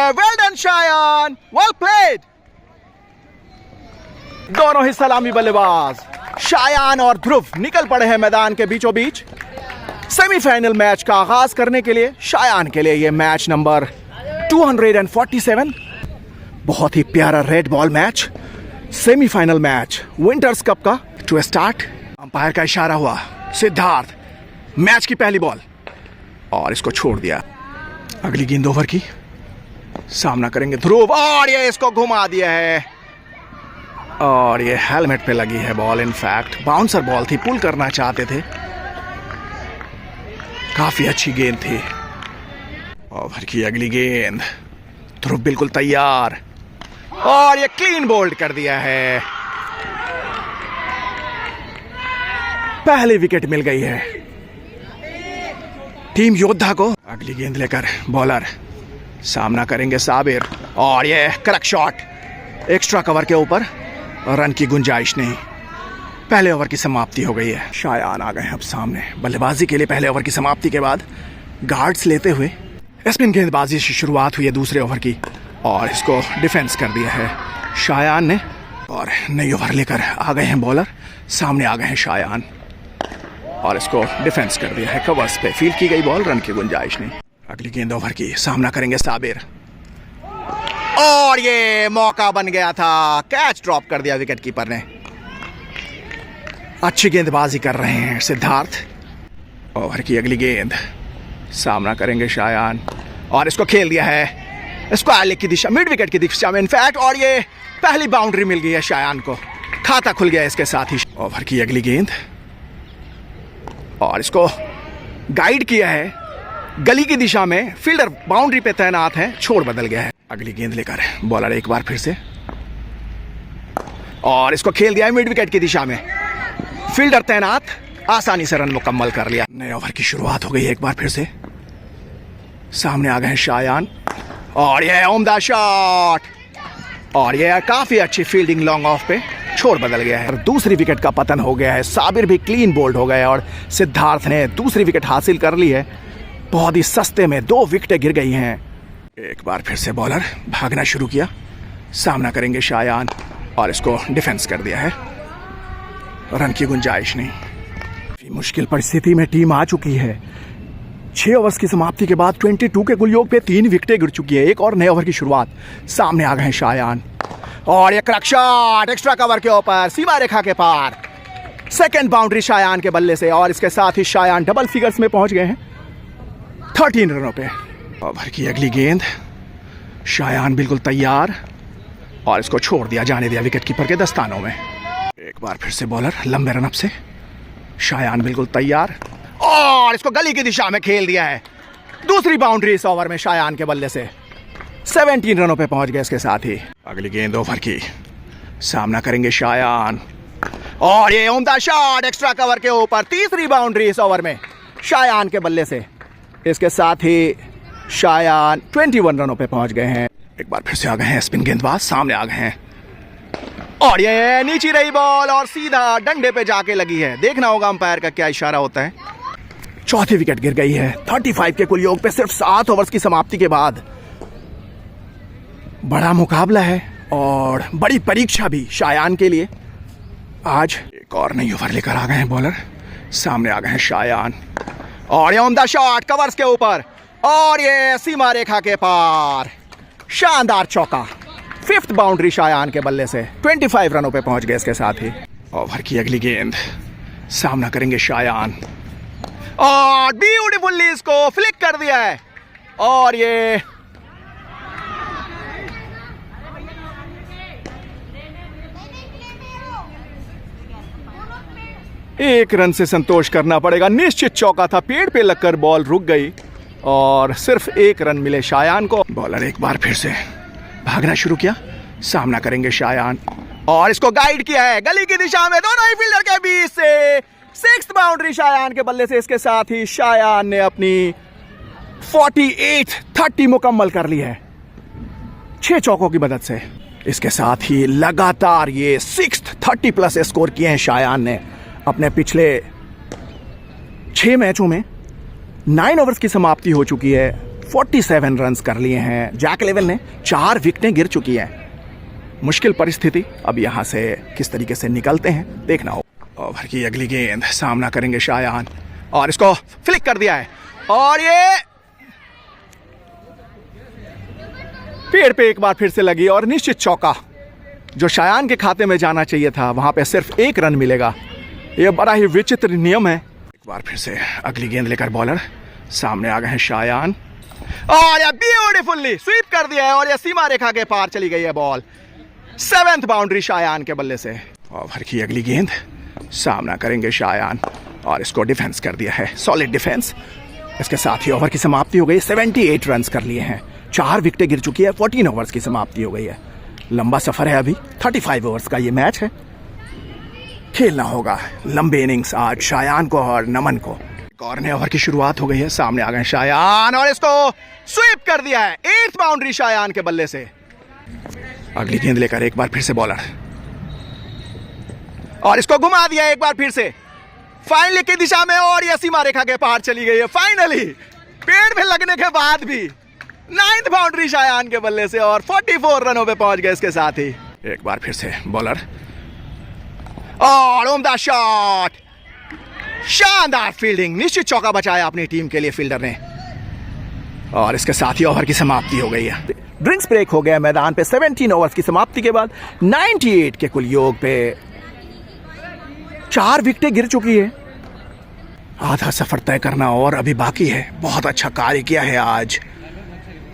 Well done Shayan, well played. दोनों ही सलामी बल्लेबाज शायान और ध्रुव निकल पड़े हैं मैदान के बीचों बीच सेमीफाइनल मैच का आगाज करने के लिए। शायान के लिए यह मैच नंबर 247, बहुत ही प्यारा red ball match, semifinal match winters cup का। टू स्टार्ट, अंपायर का इशारा हुआ, सिद्धार्थ मैच की पहली बॉल, और इसको छोड़ दिया। अगली गेंद ओवर की, सामना करेंगे ध्रुव, और ये इसको घुमा दिया है, और ये हेलमेट पे लगी है बॉल। इनफैक्ट बाउंसर बॉल थी, पुल करना चाहते थे। काफी अच्छी गेंद थी। ओवर की अगली गेंद, ध्रुव बिल्कुल तैयार, और ये क्लीन बोल्ड कर दिया है। पहली विकेट मिल गई है टीम योद्धा को। अगली गेंद लेकर बॉलर सामना करेंगे साबिर, और ये करेक्ट शॉट, एक्स्ट्रा कवर के ऊपर, रन की गुंजाइश नहीं। पहले ओवर की समाप्ति हो गई है। शायान आ गए हैं अब सामने बल्लेबाजी के लिए। पहले ओवर की समाप्ति के बाद गार्ड्स लेते हुए स्पिन गेंदबाजी से शुरुआत हुई है दूसरे ओवर की, और इसको डिफेंस कर दिया है शायान ने, और नई ओवर लेकर आ गए हैं बॉलर। सामने आ गए हैं शायान, और इसको डिफेंस कर दिया है। कवर्स पे फील्ड की गई बॉल, रन की गुंजाइश नहीं। अगली गेंद ओवर की, सामना करेंगे साबिर, और ये मौका बन गया था, कैच ड्रॉप कर दिया विकेट कीपर ने। अच्छी गेंदबाजी कर रहे हैं सिद्धार्थ। ओवर की अगली गेंद, सामना करेंगे शायान, और इसको खेल दिया है स्क्वायर की दिशा, मिड विकेट की दिशा में इनफैक्ट, और ये पहली बाउंड्री मिल गई है शायान को, खाता खुल गया इसके साथ ही। ओवर की अगली गेंद, और इसको गाइड किया है गली की दिशा में, फील्डर बाउंड्री पे तैनात है, छोड़ बदल गया है। अगली गेंद लेकर बॉलर एक बार फिर से, और इसको खेल दिया है मिड विकेट की दिशा में, फील्डर तैनात, आसानी से रन मुकम्मल कर लिया। नए ओवर की शुरुआत हो गई एक बार फिर से। सामने आ गए हैं शायान, और यह उम्दा शॉट, और यह काफी अच्छी फील्डिंग लॉन्ग ऑफ पे, छोड़ बदल गया है। दूसरी विकेट का पतन हो गया है। साबिर भी क्लीन बोल्ड हो गए, और सिद्धार्थ ने दूसरी विकेट हासिल कर ली है। बहुत ही सस्ते में 2 विकेटें गिर गई हैं। एक बार फिर से बॉलर भागना शुरू किया, सामना करेंगे शायान, और इसको डिफेंस कर दिया है, रन की गुंजाइश नहीं। मुश्किल परिस्थिति में टीम आ चुकी है। 6 ओवर्स की समाप्ति के बाद 22 के कुल योग पे 3 विकेटें गिर चुकी है। एक और नए ओवर की शुरुआत, सामने आ गए हैं शायान, और ये क्रैक शॉट, एक्स्ट्रा कवर के ऊपर, सीमा रेखा के पार, सेकंड बाउंड्री शायान के बल्ले से, और इसके साथ ही शायान डबल फिगर्स में पहुंच गए हैं 13 रनों पे। ओवर की अगली गेंद, शायान बिल्कुल तैयार, और इसको छोड़ दिया, जाने दिया विकेट कीपर के दस्तानों में। एक बार फिर से बॉलर लंबे रनअप से, शायान बिल्कुल तैयार, और इसको गली की दिशा में खेल दिया है। दूसरी बाउंड्री इस ओवर में शायान के बल्ले से, 17 रनों पे पहुंच गए इसके साथ ही। अगली गेंद ओवर की, सामना करेंगे शायान, और ये उम्दा शॉट, एक्स्ट्रा कवर के ऊपर, तीसरी बाउंड्री इस ओवर में शायान के बल्ले से। इसके साथ ही शायान 21 रनों पे पहुंच गए हैं। एक बार फिर से आ गए हैं स्पिन गेंदबाज, सामने आ गए हैं, और ये नीचे रही बॉल, और सीधा डंडे पे जाके लगी है। देखना होगा अंपायर का क्या इशारा होता है। चौथी विकेट गिर गई है 35 के कुल योग पे, सिर्फ 7 ओवर्स की समाप्ति के बाद। बड़ा मुकाबला है और बड़ी परीक्षा भी शायान के लिए। आज एक और नई ओवर लेकर आ गए हैं बॉलर, सामने आ गए हैं शायान, और ये उम्दा शॉट कवर्स के ऊपर, और ये सीमा रेखा के पार, शानदार चौका, 5th बाउंड्री शायान के बल्ले से, 25 रनों पे पहुंच गए इसके साथ ही। ओवर की अगली गेंद, सामना करेंगे शायान, और ब्यूटीफुली इसको फ्लिक कर दिया है, और ये एक रन से संतोष करना पड़ेगा। निश्चित चौका था, पेड़ पे लगकर बॉल रुक गई, और सिर्फ 1 रन मिले शायान को। बॉलर एक बार फिर से भागना शुरू किया, सामना करेंगे शायान, और इसको गाइड किया है गली की दिशा में, दोनों ही फील्डर के बीच से, 6th बाउंड्री शायान के बल्ले से। इसके साथ ही शायान ने अपनी 48-30 मुकम्मल कर ली है 6 चौकों की मदद से। इसके साथ ही लगातार ये 6th 30+ स्कोर किए हैं शायान ने अपने पिछले 6 मैचों में। 9 ओवर्स की समाप्ति हो चुकी है, 47 रन्स कर लिए हैं जैक लेवल ने। 4 विकेटें गिर चुकी हैं। मुश्किल परिस्थिति, अब यहां से किस तरीके से निकलते हैं देखना हो। ओवर की अगली गेंद, सामना करेंगे शायान और इसको फ्लिक कर दिया है और ये पेड़ पे एक बार फिर से लगी और निश्चित चौका जो शायान के खाते में जाना चाहिए था। वहां पे सिर्फ 1 रन मिलेगा। यह बड़ा ही विचित्र नियम है। एक बार फिर से अगली गेंद लेकर बॉलर सामने आ गए हैं शायान और यह ब्यूटीफुल्ली स्वीप कर दिया है और यह सीमा रेखा के पार चली गई है बॉल। 7th बाउंड्री शायान के बल्ले से। ओवर की अगली गेंद, सामना करेंगे शायान और इसको डिफेंस कर दिया है, सॉलिड डिफेंस। इसके साथ ही ओवर की समाप्ति हो गई। 78 रन्स कर लिए हैं। 4 विकेटें गिर चुकी है। 14 ओवर्स की समाप्ति हो गई है। लंबा सफर है अभी। 35 ओवर्स का ये मैच है। खेलना होगा लंबे इनिंग्स आज शायान को और नमन को। एक और नए ओवर की शुरुआत हो गई है। सामने आ गए शायान और इसको स्वीप कर दिया है। 8th बाउंड्री शायान के बल्ले से। अगली गेंद लेकर एक बार फिर से बॉलर और इसको घुमा दिया एक बार फिर से फाइनली की दिशा में और यह सीमा रेखा के पार चली गई है। फाइनली पेड़ में लगने के बाद भी 9th बाउंड्री शायान के बल्ले से और 44 रनों पे पहुंच गए। इसके साथ ही एक बार फिर से बॉलर और उम्दा शॉट, शानदार फील्डिंग, निश्चित चौका बचाया अपनी टीम के लिए फील्डर ने और इसके साथ ही ओवर की समाप्ति हो गई है। ड्रिंक्स ब्रेक हो गया मैदान पे। 17 ओवर्स की समाप्ति के बाद 98 के कुल योग पे 4 विकेटें गिर चुकी है। आधा सफर तय करना और अभी बाकी है। बहुत अच्छा कार्य किया है आज।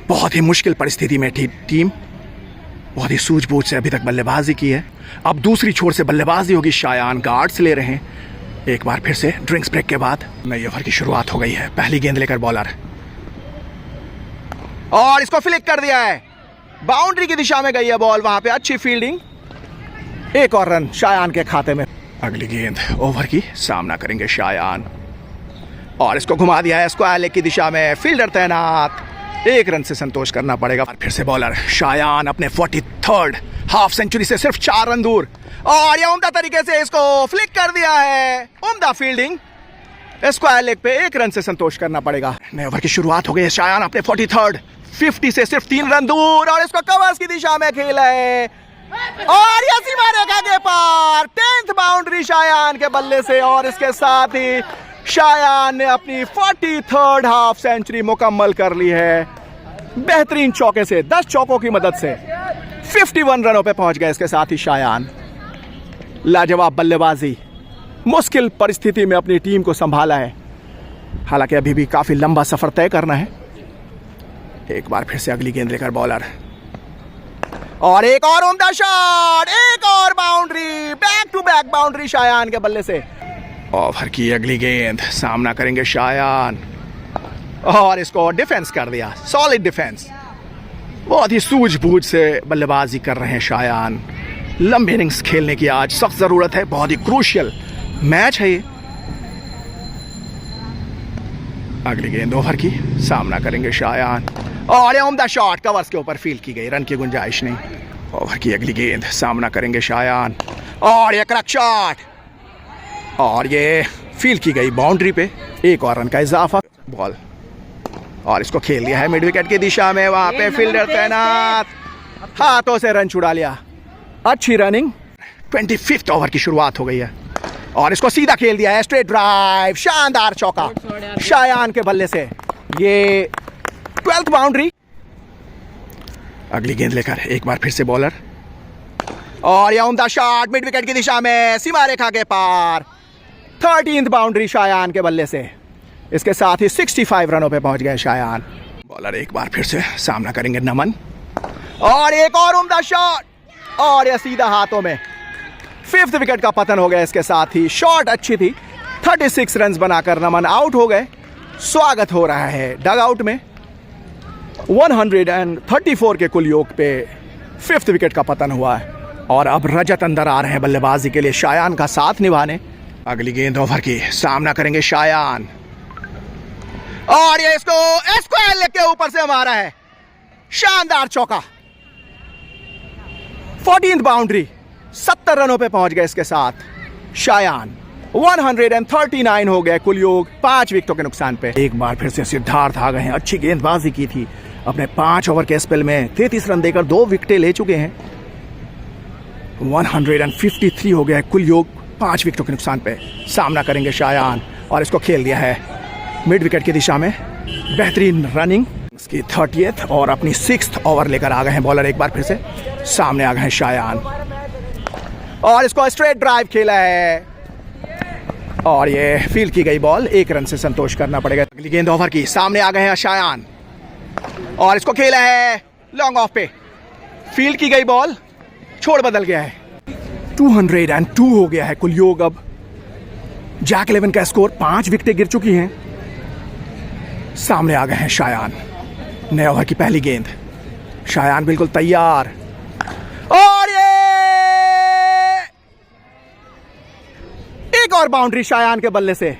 बहुत ही मुश्किल परिस्थिति में थी टीम। बहुत ही सूझबूझ से अभी तक बल्लेबाजी की है। अब दूसरी छोर से बल्लेबाजी होगी। शायान गार्ड्स ले रहे हैं। एक बार फिर से ड्रिंक्स ब्रेक के बाद नई ओवर की शुरुआत हो गई है। पहली गेंद लेकर बॉलर और इसको फ्लिक कर दिया है। बाउंड्री की दिशा में गई है बॉल। वहां पे अच्छी फील्डिंग। 1 और रन शायान के खाते में। अगली गेंद ओवर की, सामना करेंगे शायान और इसको घुमा दिया है स्क्वायर लेग की दिशा में। फील्डर तैनात। 1 रन से संतोष करना पड़ेगा। फिर से बॉलर शायान अपने 43rd हाफ सेंचुरी से सिर्फ 4 रन दूर और यह उम्दा तरीके से इसको फ्लिक कर दिया है। उम्दा फील्डिंग। स्क्वायर लेग पे 1 रन से संतोष करना पड़ेगा। नए ओवर की शुरुआत हो गई है। शायान अपने 43rd 50 से सिर्फ 3 रन दूर और इसको कवर्स की दिशा में खेला है और यह सीमा रेखा के पार। 10th बाउंड्री शायान के बल्ले से और इसके साथ ही शायान ने अपनी 43rd हाफ सेंचुरी मुकम्मल कर ली है। बेहतरीन चौके से, 10 चौकों की मदद से 51 रनों पे पहुंच गए। इसके साथ ही शायान लाजवाब बल्लेबाजी, मुश्किल परिस्थिति में अपनी टीम को संभाला है। हालांकि अभी भी काफी लंबा सफर तय करना है। एक बार फिर से अगली गेंद लेकर बॉलर और एक और उम्दा शॉट, एक और boundary, back to back boundary Shayan के बल्ले से। ओवर की अगली गेंद, सामना करेंगे शायान और इसको डिफेंस कर दिया, सॉलिड डिफेंस। बहुत ही सूझबूझ से बल्लेबाजी कर रहे हैं शायान। लंबी इनिंग्स खेलने की आज सख्त जरूरत है। बहुत ही क्रूशियल मैच है ये। अगली गेंद ओवर की, सामना करेंगे शायान और ये उम्दा शॉट कवर्स के ऊपर फील्ड की गई, रन की गुंजाइश नहीं। ओवर की अगली गेंद, सामना करेंगे शायान और ये क्रैक शॉट और ये फील्ड की गई बाउंड्री पे। 1 और रन का इजाफा। बॉल और इसको खेल दिया है मिड विकेट की दिशा में। वहां पे फील्डर तैनात, हाथों से रन छुड़ा लिया। अच्छी रनिंग। 25th ओवर की शुरुआत हो गई है और इसको सीधा खेल दिया है, स्ट्रेट ड्राइव, शानदार चौका शायान के बल्ले से। ये 12th बाउंड्री। अगली गेंद लेकर एक बार फिर से बॉलर और यह उम्दा शॉट मिड विकेट की दिशा में, सीमा रेखा के पार। 13th बाउंड्री शायान के बल्ले से। इसके साथ ही 65 रनों पे पहुंच गए शायान। बॉलर एक बार फिर से, सामना करेंगे नमन और एक और उम्दा शॉट और यह सीधा हाथों में। 5th विकेट का पतन हो गया। इसके साथ ही शॉट अच्छी थी। 36 रन बनाकर नमन आउट हो गए। स्वागत हो रहा है डगआउट में। 134 के कुल योग पे 5th विकेट का पतन हुआ है और अब रजत अंदर आ रहे हैं बल्लेबाजी के लिए शायान का साथ निभाने। अगली गेंद ओवर की, सामना करेंगे शायान और ये इसको स्क्वायर लेग के ऊपर से मारा है। शानदार चौका। 14th boundary. 70 रनों पे पहुंच गए इसके साथ शायान। 139 हो गया कुल योग 5 विकेटों के नुकसान पे। एक बार फिर से सिद्धार्थ आ गए हैं, अच्छी गेंदबाजी की थी, अपने 5 ओवर के स्पेल में 33 रन देकर 2 विकेटें ले चुके हैं। 153 हो गया है कुल योग 5 विकेटों के नुकसान पे। सामना करेंगे शायान और इसको खेल दिया है मिड विकेट की दिशा में। बेहतरीन रनिंग, इसकी 30th और अपनी 6th ओवर लेकर आ गए हैं बॉलर। एक बार फिर से सामने आ गए हैं शायान और इसको स्ट्रेट ड्राइव खेला है और ये फील्ड की गई बॉल, 1 रन से संतोष करना पड़ेगा। अगली गेंद ओवर की, सामने आ गए हैं शायान और इसको खेला है लॉन्ग ऑफ पे। फील्ड की गई बॉल, छोड़ बदल गया है। 202 हो गया है कुल योग। अब जैक 11 का स्कोर, 5 विकेटें गिर चुकी हैं। सामने आ गए हैं शायान, नए ओवर की पहली गेंद। शायान बिल्कुल तैयार और ये एक और बाउंड्री शायान के बल्ले से,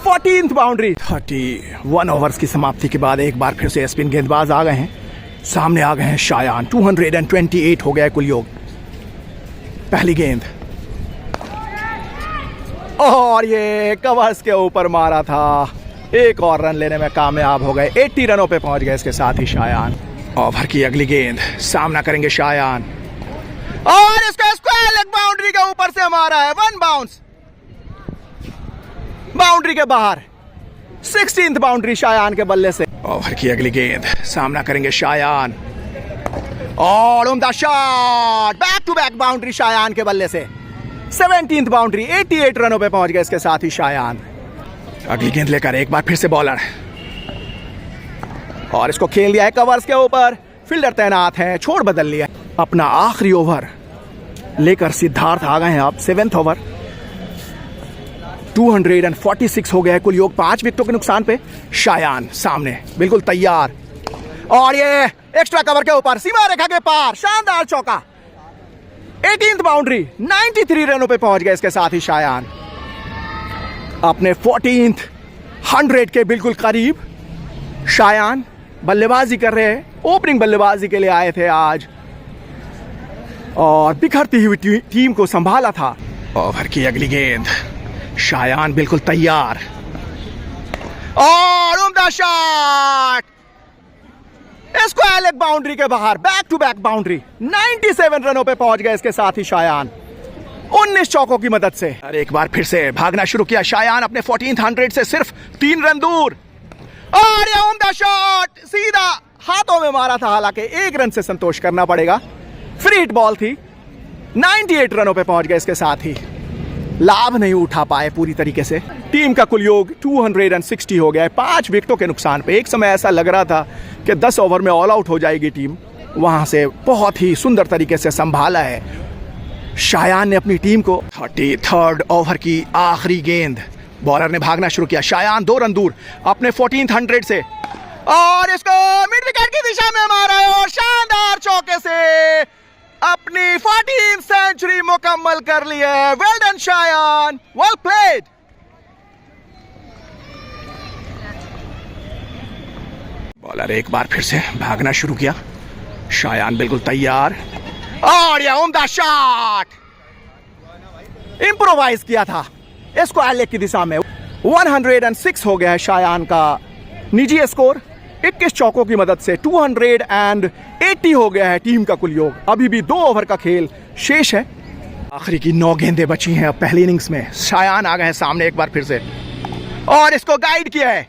14th बाउंड्री। 31 ओवर्स की समाप्ति के बाद एक बार फिर से स्पिन गेंदबाज आ गए हैं। सामने आ गए हैं शायान। 228 हो गया है कुल योग। पहली गेंद और ये कवर्स के ऊपर मारा था, एक और रन लेने में कामयाब हो गए। 80 रनों पे पहुंच गए इसके साथ ही शायान। ओवर की अगली गेंद, सामना करेंगे शायान और इसका स्क्वायर लेग बाउंड्री के ऊपर से मारा है। 1 बाउंस, बाउंड्री के बाहर। 16th बाउंड्री शायान के बल्ले से। ओवर की अगली गेंद, सामना करेंगे शायान और उम्दा shot, back to back boundary Shayan के बल्ले से। 17th बाउंड्री, 88 रनों पे पहुंच गए इसके साथ ही शायान। अगली गेंद लेकर एक बार फिर से बॉलर और इसको खेल दिया है कवर्स के ऊपर। फील्डर तैनात है, छोड़ बदल लिया। अपना आखिरी ओवर लेकर सिद्धार्थ आ गए हैं अब 7th ओवर। 246 हो गया है कुल योग 5 विकेटों के नुकसान पे। शायान सामने बिल्कुल तैयार और ये एक्स्ट्रा कवर के ऊपर, सीमा रेखा के पार, शानदार चौका। 18th बाउंड्री, 93 रनों पे पहुंच गए इसके साथ ही शायान। अपने 14th 100 के बिल्कुल करीब शायान बल्लेबाजी कर रहे हैं। ओपनिंग बल्लेबाजी के लिए आए थे आज और बिखरती हुई टीम को संभाला था। ओवर की अगली गेंद, शायान बिल्कुल तैयार और उम्दा शॉट, स्क्वायर लेग बाउंड्री के बाहर, बैक टू बैक बाउंड्री। 97 रनों पे पहुंच गए इसके साथ ही शायान 19 चौकों की मदद से। और एक बार फिर से भागना शुरू किया शायान अपने 14th 100 से सिर्फ 3 रन दूर और ये उम्दा शॉट सीधा हाथों में मारा था, हालांकि 1 रन से संतोष करना पड़ेगा। फ्री हिट बॉल थी। 98 रनों पे पहुंच गए इसके साथ ही, लाभ नहीं उठा पाए पूरी तरीके से। टीम का कुल योग 260 हो गया है 5 विकेटों के नुकसान पे। एक समय ऐसा लग रहा था कि 10 ओवर में ऑल आउट हो जाएगी टीम, वहां से बहुत ही सुंदर तरीके से संभाला है शायान ने अपनी टीम को। 33rd ओवर की आखिरी गेंद, बॉलर ने भागना शुरू किया। शायान 2 रन दूर अपने 14th 100 से और इसको मिड विकेट की दिशा में मारा है और शानदार चौके से अपनी 14th सेंचुरी मुकम्मल कर ली है। Well done Shayan, well played. Bowler एक बार फिर से भागना शुरू किया। शायान बिल्कुल तैयार और यह उम्दा शॉट, इंप्रोवाइज किया था स्क्वायर लेग की दिशा में। 106 हो गया है शायान का निजी स्कोर 21 चौकों की मदद से। 280 हो गया है टीम का कुल योग। अभी भी 2 ओवर का खेल शेष है। आखिरी की 9 गेंदें बची हैं अब पहली इनिंग्स में। शायान आ गए हैं सामने एक बार फिर से और इसको गाइड किया है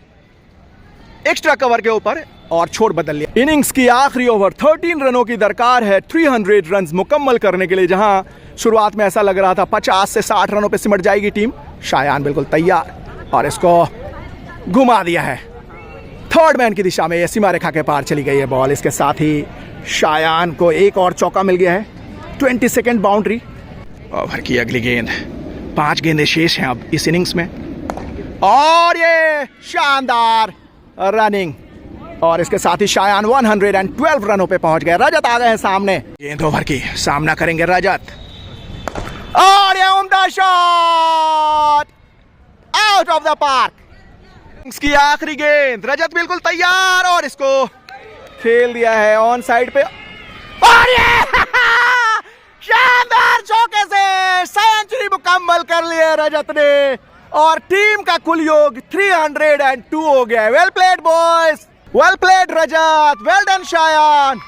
एक्स्ट्रा कवर के ऊपर और छोड़ बदल लिया। इनिंग्स की आखिरी ओवर, 13 रनों की दरकार है 300 रन मुकम्मल करने के लिए। जहां शुरुआत में ऐसा लग रहा था 50 से 60 रनों पे सिमट जाएगी टीम। शायान बिल्कुल तैयार और इसको घुमा दिया है 3rd मैन की दिशा में। ये सीमा रेखा के पार चली गई है बॉल। इसके साथ ही शायान को एक और चौका मिल गया है। 22nd boundary. ओवर की अगली गेंद, 5 गेंदें शेष हैं अब इस इनिंग्स में और ये शानदार रनिंग और इसके साथ ही शायान 112 रनों पे पहुंच गए। रजत आ गए हैं सामने। गेंद ओवर की, सामना करेंगे रजत और ये उम्दा shot out of the park. इसकी आखिरी गेंद, रजत बिल्कुल तैयार और इसको खेल दिया है ऑन साइड पे और ये शानदार चौके से सेंचुरी मुकम्मल कर लिया रजत ने और टीम का कुल योग 302 हो गया। Well played boys, well played Rajat, well done Shayan.